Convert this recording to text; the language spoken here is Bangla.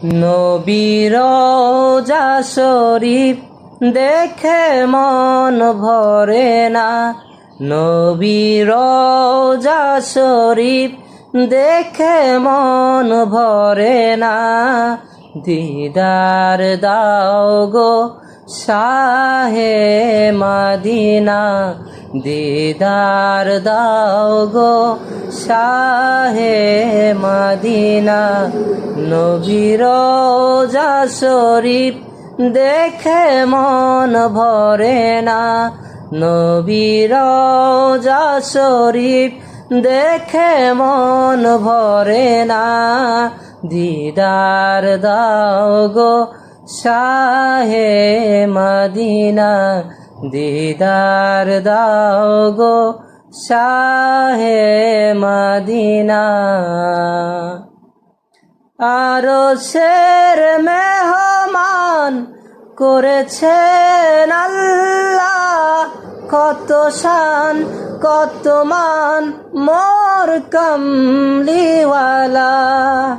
নবীর রওজা শরীফ দেখে মন ভরে না, নবীর রওজা শরীফ দেখে মন ভরে না। দিদার দাও গো শাহে মদিনা, দিদার দাও গো শাহে মদিনা। নবীর রওজা শরীফ দেখে মন ভরে না, নবীর রওজা শরীফ দেখে মন ভরে না। দিদার দাও গো শাহে মদিনা, দিদার দাও গো শাহে মদিনা। আরশের মেহমান করেছেন আল্লাহ, কত শান কত মান মোর কামলিওয়ালা।